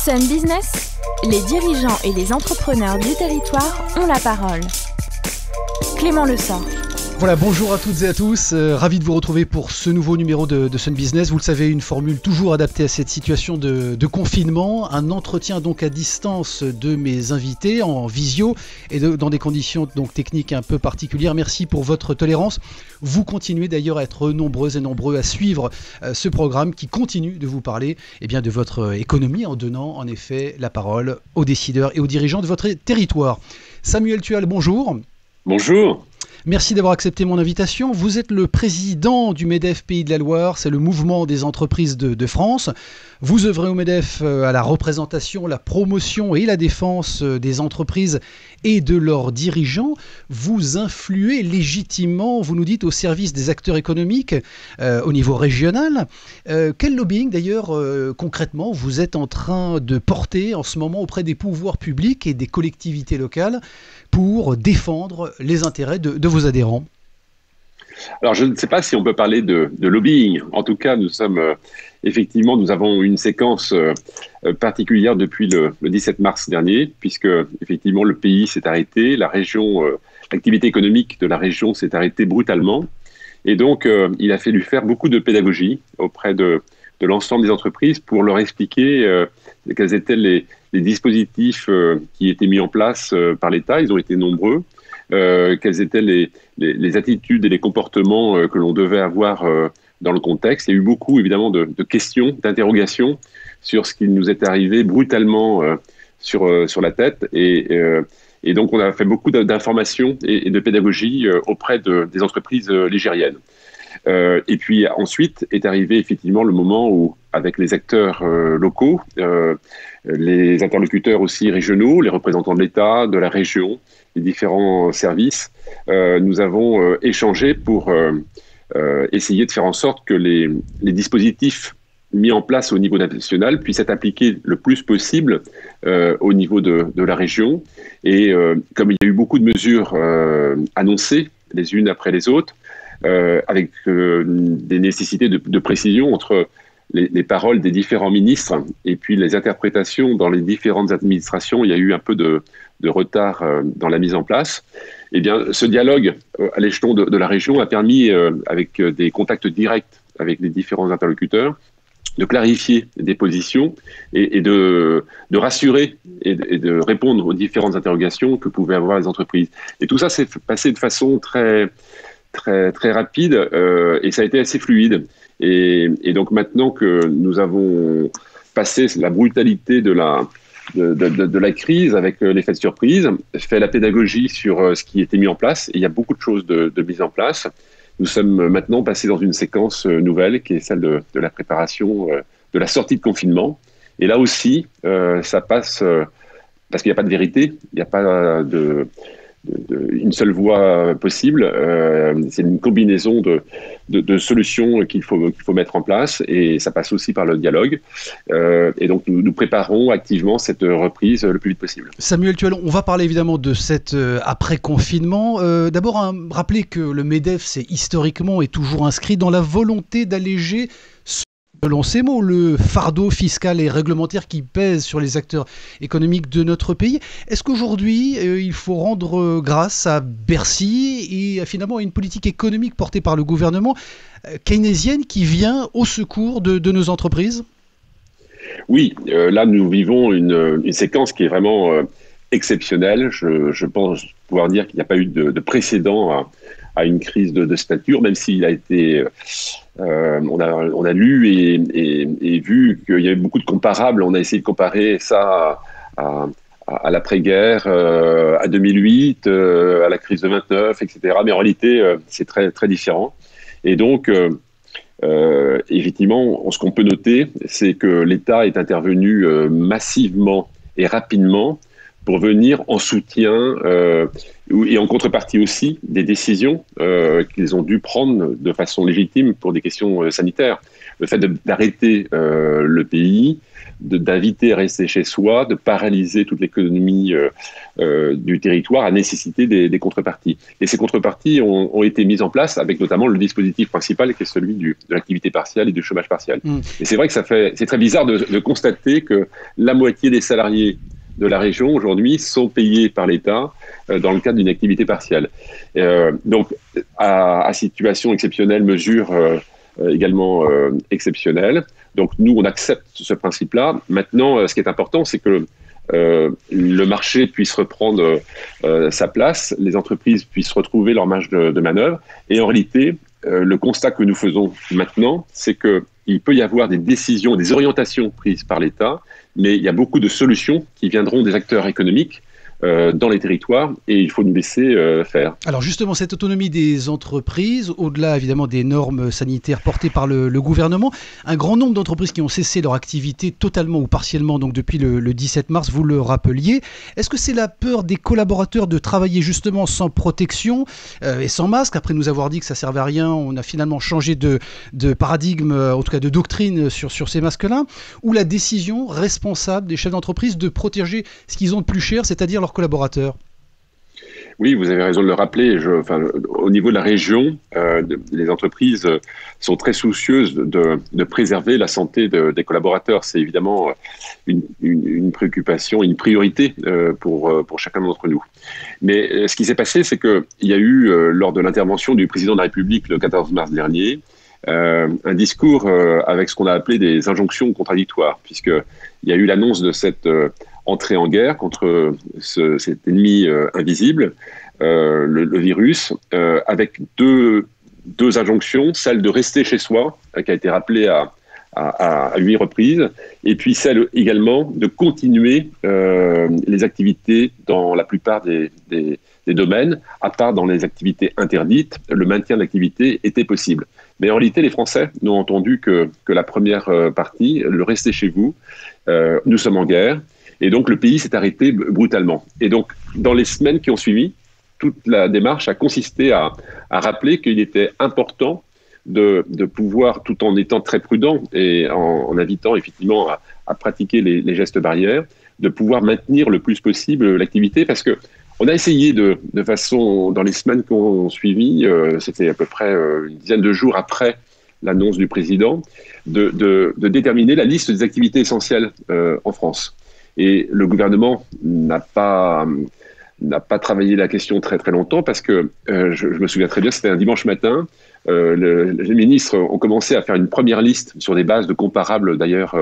Sun Business, les dirigeants et les entrepreneurs du territoire ont la parole. Clément Lessort. Voilà, bonjour à toutes et à tous, ravi de vous retrouver pour ce nouveau numéro de Sun Business. Vous le savez, une formule toujours adaptée à cette situation de confinement, un entretien donc à distance de mes invités en visio et dans des conditions donc techniques un peu particulières. Merci pour votre tolérance. Vous continuez d'ailleurs à être nombreuses et nombreux à suivre ce programme qui continue de vous parler de votre économie en donnant en effet la parole aux décideurs et aux dirigeants de votre territoire. Samuel Tual, bonjour. Bonjour. Merci d'avoir accepté mon invitation. Vous êtes le président du MEDEF Pays de la Loire, c'est le mouvement des entreprises de France. Vous œuvrez au MEDEF à la représentation, la promotion et la défense des entreprises et de leurs dirigeants. Vous influez légitimement, vous nous dites, au service des acteurs économiques au niveau régional. Quel lobbying d'ailleurs concrètement vous êtes en train de porter en ce moment auprès des pouvoirs publics et des collectivités locales pour défendre les intérêts de vos adhérents? Alors, je ne sais pas si on peut parler de lobbying. En tout cas, nous avons une séquence particulière depuis le 17 mars dernier, puisque effectivement le pays s'est arrêté, la région, l'activité économique de la région s'est arrêtée brutalement, et donc il a fallu faire beaucoup de pédagogie auprès de l'ensemble des entreprises pour leur expliquer quels étaient les dispositifs qui étaient mis en place par l'État. Ils ont été nombreux. Quelles étaient les attitudes et les comportements que l'on devait avoir dans le contexte. Il y a eu beaucoup, évidemment, de questions, d'interrogations sur ce qui nous est arrivé brutalement sur la tête. Et donc, on a fait beaucoup d'informations et de pédagogie auprès des entreprises ligériennes. Et puis ensuite est arrivé effectivement le moment où, avec les acteurs locaux, les interlocuteurs aussi régionaux, les représentants de l'État, de la région, les différents services, nous avons échangé pour essayer de faire en sorte que les dispositifs mis en place au niveau national puissent être appliqués le plus possible au niveau de la région. Et comme il y a eu beaucoup de mesures annoncées les unes après les autres, avec des nécessités de précision entre les paroles des différents ministres et puis les interprétations dans les différentes administrations, il y a eu un peu de retard dans la mise en place. Eh bien, ce dialogue à l'échelon de la région a permis, avec des contacts directs avec les différents interlocuteurs, de clarifier des positions et de rassurer et de répondre aux différentes interrogations que pouvaient avoir les entreprises. Et tout ça s'est passé de façon très rapide et ça a été assez fluide. Et donc maintenant que nous avons passé la brutalité de la crise avec l'effet de surprise, fait la pédagogie sur ce qui était mis en place, et il y a beaucoup de choses de mise en place. Nous sommes maintenant passés dans une séquence nouvelle qui est celle de la préparation de la sortie de confinement. Et là aussi, ça passe parce qu'il n'y a pas de vérité, il n'y a pas une seule voie possible. C'est une combinaison de solutions qu'il faut mettre en place, et ça passe aussi par le dialogue. Et donc nous préparons activement cette reprise le plus vite possible. Samuel Tual, on va parler évidemment de cet après-confinement. D'abord, rappeler que le MEDEF, c'est historiquement et toujours inscrit dans la volonté d'alléger, selon ces mots, le fardeau fiscal et réglementaire qui pèse sur les acteurs économiques de notre pays. Est-ce qu'aujourd'hui, il faut rendre grâce à Bercy et finalement à une politique économique portée par le gouvernement keynésienne qui vient au secours de nos entreprises? Oui, là nous vivons une séquence qui est vraiment exceptionnelle. Je pense pouvoir dire qu'il n'y a pas eu de précédent à une crise de cette nature, même s'il a été... on a lu et vu qu'il y avait beaucoup de comparables. On a essayé de comparer ça à l'après-guerre, à 2008, à la crise de 29, etc. Mais en réalité, c'est très, très différent. Et donc, effectivement, ce qu'on peut noter, c'est que l'État est intervenu massivement et rapidement pour venir en soutien et en contrepartie aussi des décisions qu'ils ont dû prendre de façon légitime pour des questions sanitaires. Le fait d'arrêter le pays, d'inviter à rester chez soi, de paralyser toute l'économie du territoire a nécessité des contreparties. Et ces contreparties ont été mises en place avec notamment le dispositif principal qui est celui de l'activité partielle et du chômage partiel. Et c'est vrai que c'est très bizarre de constater que la moitié des salariés de la région aujourd'hui sont payés par l'État dans le cadre d'une activité partielle. Donc, à situation exceptionnelle, mesure également exceptionnelle. Donc, nous, on accepte ce principe-là. Maintenant, ce qui est important, c'est que le marché puisse reprendre sa place, les entreprises puissent retrouver leur marge de manœuvre. Et en réalité, le constat que nous faisons maintenant, c'est qu'il peut y avoir des décisions, des orientations prises par l'État, mais il y a beaucoup de solutions qui viendront des acteurs économiques dans les territoires et il faut nous laisser faire. Alors justement, cette autonomie des entreprises, au-delà évidemment des normes sanitaires portées par le gouvernement, un grand nombre d'entreprises qui ont cessé leur activité totalement ou partiellement donc depuis le 17 mars, vous le rappeliez. Est-ce que c'est la peur des collaborateurs de travailler justement sans protection et sans masque? Après nous avoir dit que ça servait à rien, on a finalement changé de paradigme, en tout cas de doctrine sur ces masques-là, ou la décision responsable des chefs d'entreprise de protéger ce qu'ils ont de plus cher, c'est-à-dire leurs collaborateurs? Oui, vous avez raison de le rappeler. Au niveau de la région, les entreprises sont très soucieuses de préserver la santé des collaborateurs. C'est évidemment une préoccupation, une priorité pour chacun d'entre nous. Mais ce qui s'est passé, c'est qu'il y a eu, lors de l'intervention du président de la République le 14 mars dernier, un discours avec ce qu'on a appelé des injonctions contradictoires, puisqu'il y a eu l'annonce de cette entrée en guerre contre cet ennemi invisible, le virus, avec deux injonctions, celle de rester chez soi, qui a été rappelée à 8 reprises, et puis celle également de continuer les activités dans la plupart des domaines, à part dans les activités interdites, le maintien de l'activité était possible. Mais en réalité, les Français n'ont entendu que la première partie, le rester chez vous, nous sommes en guerre, et donc le pays s'est arrêté brutalement. Et donc, dans les semaines qui ont suivi, toute la démarche a consisté à rappeler qu'il était important de pouvoir, tout en étant très prudent et en invitant effectivement à pratiquer les gestes barrières, de pouvoir maintenir le plus possible l'activité, parce que on a essayé de façon, dans les semaines qui ont suivi, c'était à peu près une dizaine de jours après l'annonce du président, de déterminer la liste des activités essentielles en France. Et le gouvernement n'a pas travaillé la question très très longtemps, parce que je me souviens très bien, c'était un dimanche matin, les ministres ont commencé à faire une première liste sur des bases de comparables d'ailleurs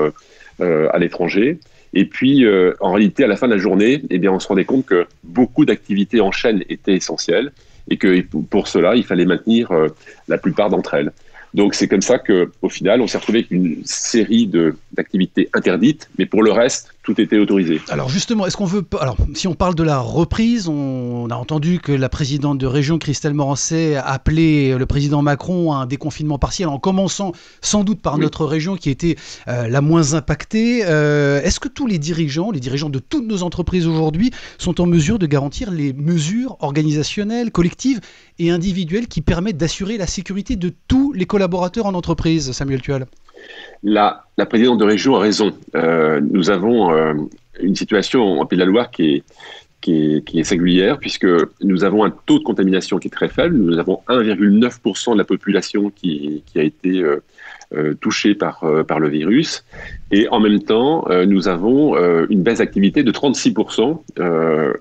à l'étranger. Et puis, en réalité, à la fin de la journée, eh bien, on se rendait compte que beaucoup d'activités en chaîne étaient essentielles et que pour cela, il fallait maintenir la plupart d'entre elles. Donc, c'est comme ça qu'au final, on s'est retrouvé avec une série d'activités interdites, mais pour le reste, tout était autorisé. Alors justement, si on parle de la reprise, on a entendu que la présidente de région, Christelle Morançais, a appelé le président Macron à un déconfinement partiel, en commençant sans doute par notre région qui était la moins impactée. Est-ce que tous les dirigeants de toutes nos entreprises aujourd'hui sont en mesure de garantir les mesures organisationnelles, collectives et individuelles qui permettent d'assurer la sécurité de tous les collaborateurs en entreprise, Samuel Tual? La présidente de région a raison. Nous avons une situation en Pays de la Loire qui est singulière, puisque nous avons un taux de contamination qui est très faible. Nous avons 1,9% de la population qui a été touchée par le virus. Et en même temps, nous avons une baisse d'activité de 36%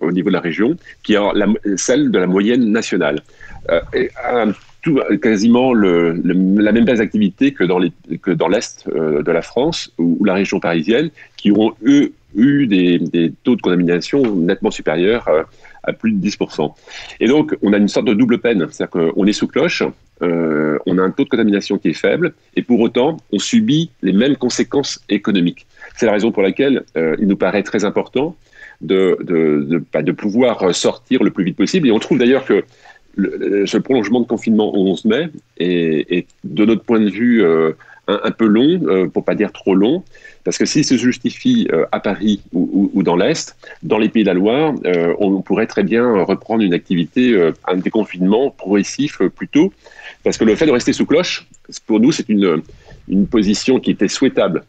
au niveau de la région, qui est celle de la moyenne nationale. Quasiment la même baisse d'activité que dans l'Est de la France ou la région parisienne, qui ont eu des taux de contamination nettement supérieurs à plus de 10%. Et donc, on a une sorte de double peine. C'est-à-dire qu'on est sous cloche, on a un taux de contamination qui est faible, et pour autant, on subit les mêmes conséquences économiques. C'est la raison pour laquelle il nous paraît très important de pouvoir sortir le plus vite possible. Et on trouve d'ailleurs que ce prolongement de confinement au 11 mai est de notre point de vue un peu long, pour pas dire trop long, Parce que s'il se justifie à Paris ou dans l'Est, dans les Pays de la Loire, on pourrait très bien reprendre une activité, un déconfinement progressif plus tôt. Parce que le fait de rester sous cloche, pour nous, c'est une position qui était souhaitable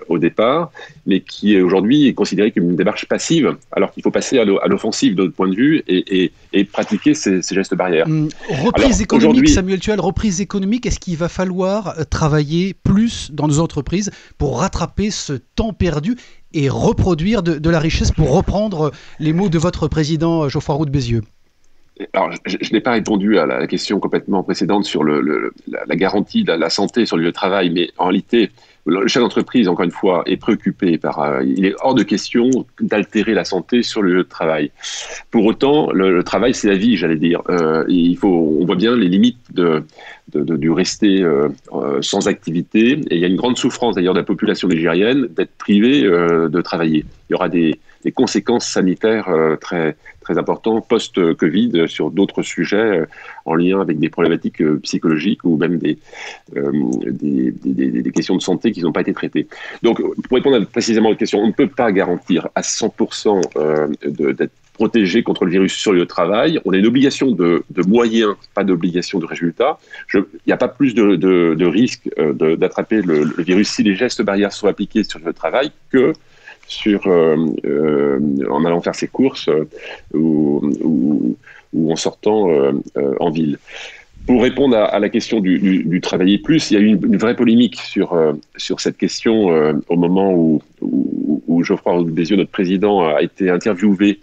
au départ, mais qui est aujourd'hui considérée comme une démarche passive, alors qu'il faut passer à l'offensive de notre point de vue et pratiquer ces gestes barrières. Reprise économique, Samuel Tual, reprise économique, est-ce qu'il va falloir travailler plus dans nos entreprises pour rattraper ce temps perdu et reproduire de la richesse, pour reprendre les mots de votre président Geoffroy Roux de Bézieux? Alors, je n'ai pas répondu à la question complètement précédente sur la garantie de la santé sur le lieu de travail, mais en réalité, le chef d'entreprise, encore une fois, est préoccupé par... il est hors de question d'altérer la santé sur le lieu de travail. Pour autant, le travail, c'est la vie, j'allais dire. On voit bien les limites du rester sans activité. Et il y a une grande souffrance, d'ailleurs, de la population nigérienne d'être privée de travailler. Il y aura des conséquences sanitaires très importantes post-Covid sur d'autres sujets en lien avec des problématiques psychologiques ou même des questions de santé qui n'ont pas été traitées. Donc, pour répondre précisément à votre question, on ne peut pas garantir à 100% d'être protégé contre le virus sur le lieu de travail. On a une obligation de moyens, pas d'obligation de résultats. Il n'y a pas plus de risque d'attraper le virus si les gestes barrières sont appliqués sur le lieu de travail que en allant faire ses courses ou en sortant en ville. Pour répondre à la question du travailler plus, il y a eu une vraie polémique sur cette question au moment où Geoffroy Roux de Bézieux, notre président, a été interviewé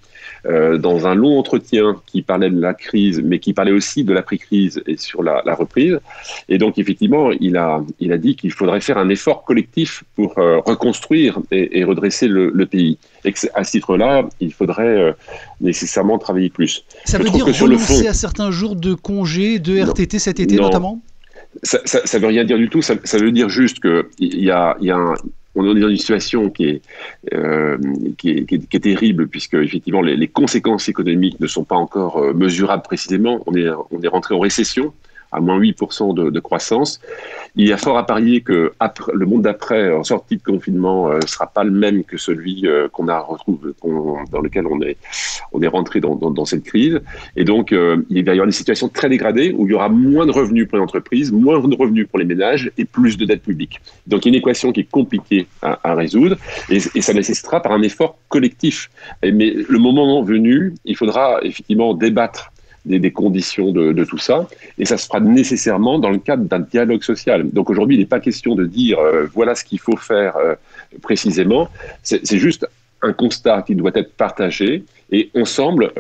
dans un long entretien qui parlait de la crise, mais qui parlait aussi de l'après-crise et sur la reprise. Et donc, effectivement, il a dit qu'il faudrait faire un effort collectif pour reconstruire et redresser le pays. Et qu'à ce titre-là, il faudrait nécessairement travailler plus. Ça veut dire renoncer à certains jours de congé, de RTT cet été notamment ? Ça ne veut rien dire du tout. Ça veut dire juste on est dans une situation qui est terrible, puisque effectivement les conséquences économiques ne sont pas encore mesurables précisément. On est rentré en récession à moins 8% de croissance. Il y a fort à parier que le monde d'après, en sortie de confinement, ne sera pas le même que celui qu'on a retrouvé, dans lequel on est rentré dans cette crise. Et donc, il va y avoir des situations très dégradées où il y aura moins de revenus pour les entreprises, moins de revenus pour les ménages et plus de dettes publiques. Donc, il y a une équation qui est compliquée à résoudre et ça nécessitera par un effort collectif. Mais le moment venu, il faudra effectivement débattre des conditions de tout ça, et ça se fera nécessairement dans le cadre d'un dialogue social. Donc aujourd'hui, il n'est pas question de dire voilà ce qu'il faut faire précisément, c'est juste un constat qui doit être partagé, et ensemble,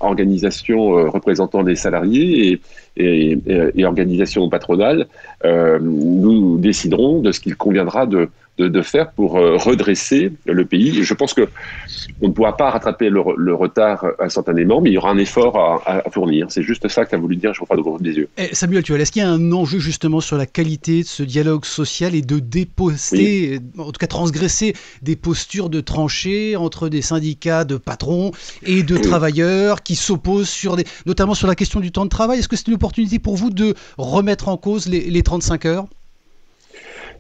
organisations représentant des salariés et organisations patronales, nous déciderons de ce qu'il conviendra de faire pour redresser le pays. Je pense qu'on ne pourra pas rattraper le retard instantanément, mais il y aura un effort à fournir. C'est juste ça qu'a voulu dire Geoffroy Roux de Bézieux. Samuel Tual, est-ce qu'il y a un enjeu justement sur la qualité de ce dialogue social et de déposter, en tout cas transgresser des postures de tranchées entre des syndicats de patrons et de travailleurs qui s'opposent notamment sur la question du temps de travail? Est-ce que c'est une opportunité pour vous de remettre en cause les 35 heures?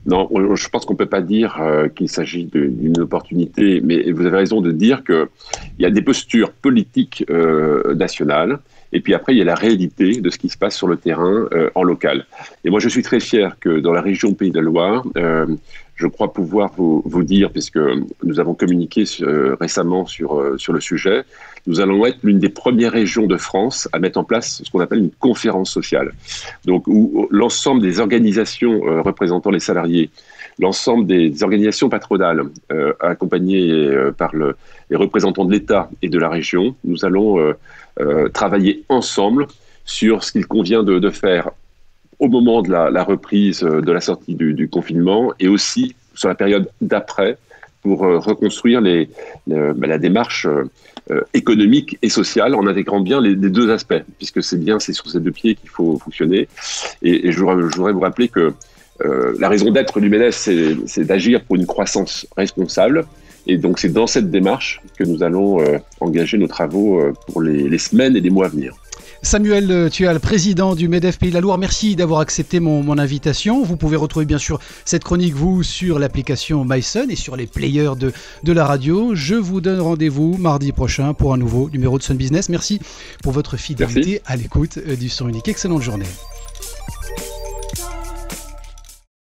Non, je pense qu'on ne peut pas dire qu'il s'agit d'une opportunité, mais vous avez raison de dire qu'il y a des postures politiques nationales, et puis après, il y a la réalité de ce qui se passe sur le terrain en local. Et moi, je suis très fier que dans la région Pays de la Loire, je crois pouvoir vous dire, puisque nous avons communiqué récemment sur le sujet, nous allons être l'une des premières régions de France à mettre en place ce qu'on appelle une conférence sociale. Donc, où l'ensemble des organisations représentant les salariés, l'ensemble des organisations patronales accompagnées par les représentants de l'État et de la région, nous allons travailler ensemble sur ce qu'il convient de faire au moment de la reprise de la sortie du confinement et aussi sur la période d'après pour reconstruire la démarche économique et sociale en intégrant bien les deux aspects, puisque c'est sur ces deux pieds qu'il faut fonctionner. Et je voudrais vous rappeler que la raison d'être du MEDEF, c'est d'agir pour une croissance responsable. Et donc c'est dans cette démarche que nous allons engager nos travaux pour les semaines et les mois à venir. Samuel Tual, président du MEDEF Pays de la Loire, merci d'avoir accepté mon invitation. Vous pouvez retrouver bien sûr cette chronique, vous, sur l'application MySun et sur les players de la radio. Je vous donne rendez-vous mardi prochain pour un nouveau numéro de Sun Business. Merci pour votre fidélité à l'écoute du Son Unique. Excellente journée.